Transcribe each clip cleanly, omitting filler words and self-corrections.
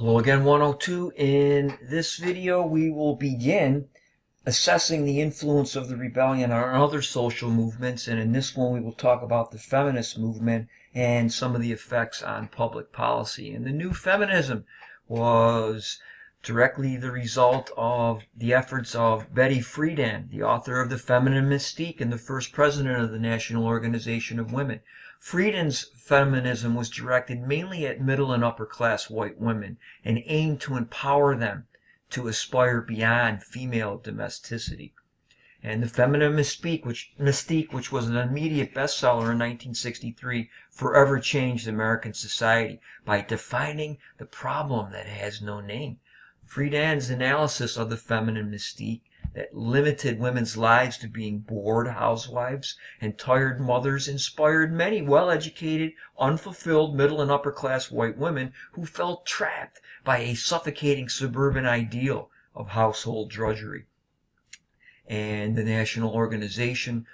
Hello again, 102. In this video, we will begin assessing the influence of the rebellion on other social movements, and in this one we will talk about the feminist movement and some of the effects on public policy. And the new feminism was directly the result of the efforts of Betty Friedan, the author of The Feminine Mystique and the first president of the National Organization of Women. Friedan's feminism was directed mainly at middle and upper class white women and aimed to empower them to aspire beyond female domesticity. And The Feminine Mystique, which was an immediate bestseller in 1963, forever changed American society by defining the problem that has no name. Friedan's analysis of the feminine mystique that limited women's lives to being bored housewives and tired mothers inspired many well-educated, unfulfilled middle and upper-class white women who felt trapped by a suffocating suburban ideal of household drudgery. And the National Organization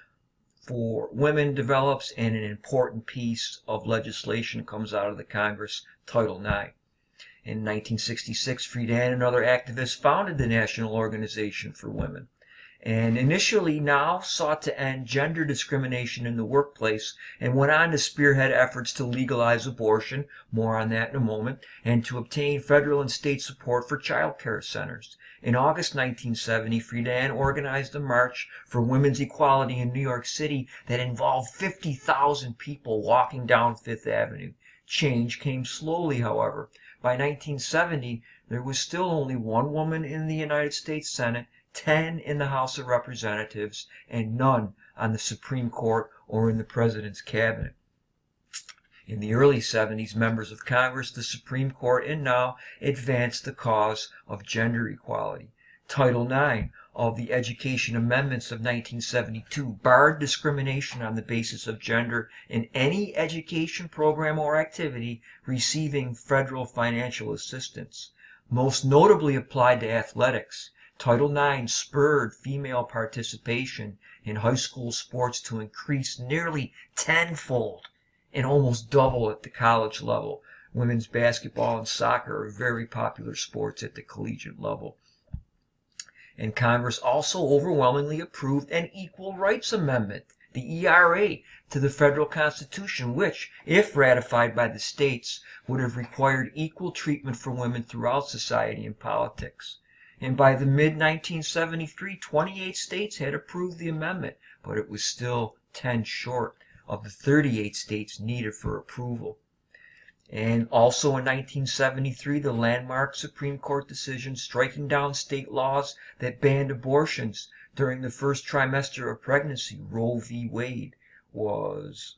for Women develops, and an important piece of legislation comes out of the Congress, Title IX. In 1966, Friedan and other activists founded the National Organization for Women, and initially now sought to end gender discrimination in the workplace, and went on to spearhead efforts to legalize abortion, more on that in a moment, and to obtain federal and state support for child care centers. In August 1970, Friedan organized a march for women's equality in New York City that involved 50,000 people walking down Fifth Avenue. Change came slowly, however. By 1970, there was still only one woman in the United States Senate, 10 in the House of Representatives, and none on the Supreme Court or in the President's cabinet. In the early 70s, members of Congress, the Supreme Court, and now advanced the cause of gender equality. Title IX of the Education Amendments of 1972 barred discrimination on the basis of gender in any education program or activity receiving federal financial assistance. Most notably applied to athletics, Title IX spurred female participation in high school sports to increase nearly tenfold and almost double at the college level. Women's basketball and soccer are very popular sports at the collegiate level. And Congress also overwhelmingly approved an Equal Rights Amendment, the ERA, to the federal Constitution, which, if ratified by the states, would have required equal treatment for women throughout society and politics. And by the mid-1973, 28 states had approved the amendment, but it was still 10 short of the 38 states needed for approval. And also in 1973, the landmark Supreme Court decision striking down state laws that banned abortions during the first trimester of pregnancy, Roe v. Wade, was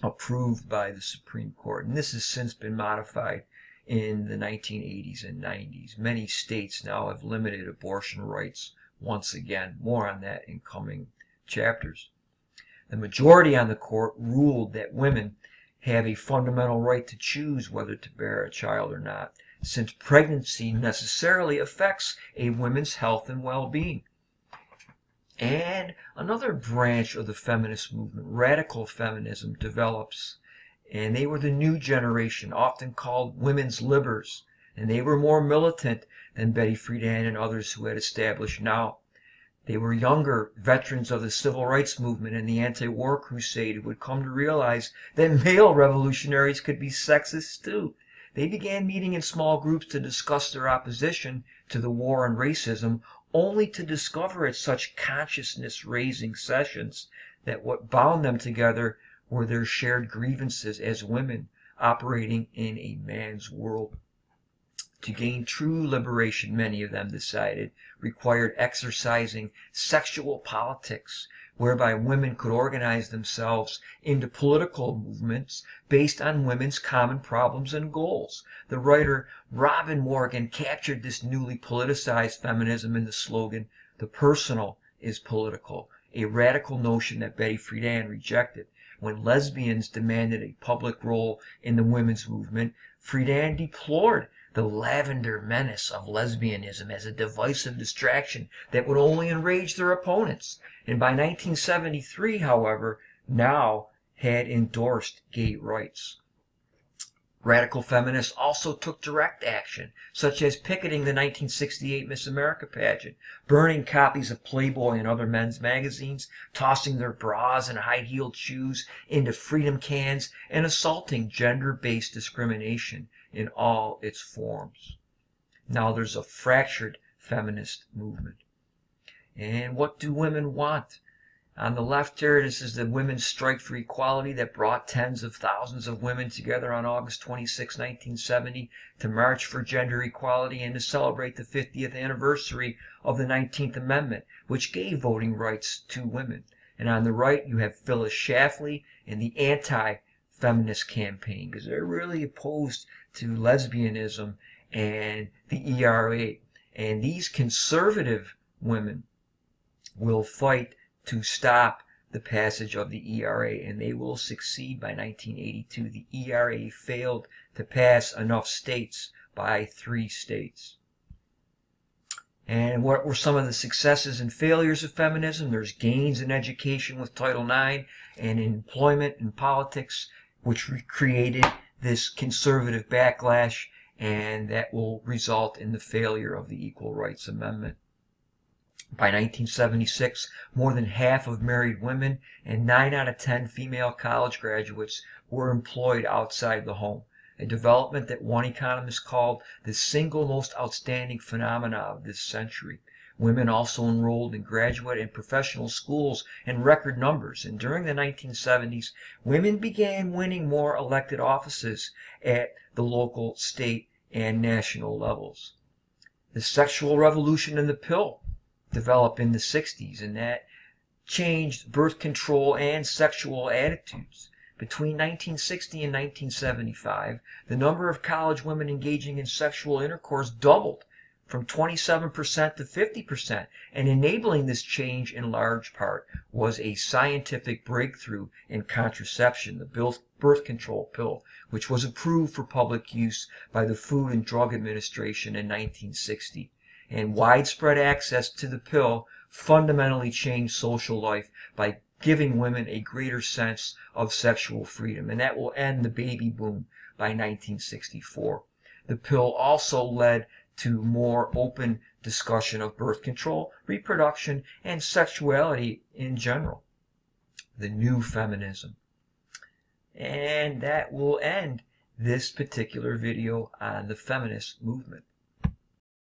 approved by the Supreme Court. And this has since been modified in the 1980s and 90s. Many states now have limited abortion rights once again. More on that in coming chapters. The majority on the court ruled that women have a fundamental right to choose whether to bear a child or not, since pregnancy necessarily affects a woman's health and well-being. And another branch of the feminist movement, radical feminism, develops, and they were the new generation, often called women's libbers, and they were more militant than Betty Friedan and others who had established now. They were younger veterans of the civil rights movement and the anti-war crusade who would come to realize that male revolutionaries could be sexist too. They began meeting in small groups to discuss their opposition to the war on racism, only to discover at such consciousness-raising sessions that what bound them together were their shared grievances as women operating in a man's world. To gain true liberation, many of them decided, required exercising sexual politics, whereby women could organize themselves into political movements based on women's common problems and goals. The writer Robin Morgan captured this newly politicized feminism in the slogan, "The personal is political," a radical notion that Betty Friedan rejected. When lesbians demanded a public role in the women's movement, Friedan deplored the lavender menace of lesbianism as a divisive distraction that would only enrage their opponents. And by 1973, however, now had endorsed gay rights. Radical feminists also took direct action, such as picketing the 1968 Miss America pageant, burning copies of Playboy and other men's magazines, tossing their bras and high-heeled shoes into freedom cans, and assaulting gender-based discrimination in all its forms. Now there's a fractured feminist movement. And what do women want? On the left here, this is the Women's Strike for Equality that brought tens of thousands of women together on August 26, 1970 to march for gender equality and to celebrate the 50th anniversary of the 19th Amendment, which gave voting rights to women. And on the right, you have Phyllis Schlafly and the anti-feminist campaign, because they're really opposed to lesbianism and the ERA. And these conservative women will fight to stop the passage of the ERA, and they will succeed by 1982. The ERA failed to pass enough states by 3 states. And what were some of the successes and failures of feminism? There's gains in education with Title IX and in employment and politics, which created this conservative backlash, and that will result in the failure of the Equal Rights Amendment. By 1976, more than half of married women and 9 out of 10 female college graduates were employed outside the home, a development that one economist called the single most outstanding phenomena of this century. Women also enrolled in graduate and professional schools in record numbers, and during the 1970s, women began winning more elected offices at the local, state, and national levels. The sexual revolution and the pill developed in the 60s, and that changed birth control and sexual attitudes. Between 1960 and 1975, the number of college women engaging in sexual intercourse doubled from 27% to 50%, and enabling this change in large part was a scientific breakthrough in contraception, the birth control pill, which was approved for public use by the Food and Drug Administration in 1960. And widespread access to the pill fundamentally changed social life by giving women a greater sense of sexual freedom, and that will end the baby boom by 1964. The pill also led to more open discussion of birth control, reproduction, and sexuality in general. The new feminism. And that will end this particular video on the feminist movement.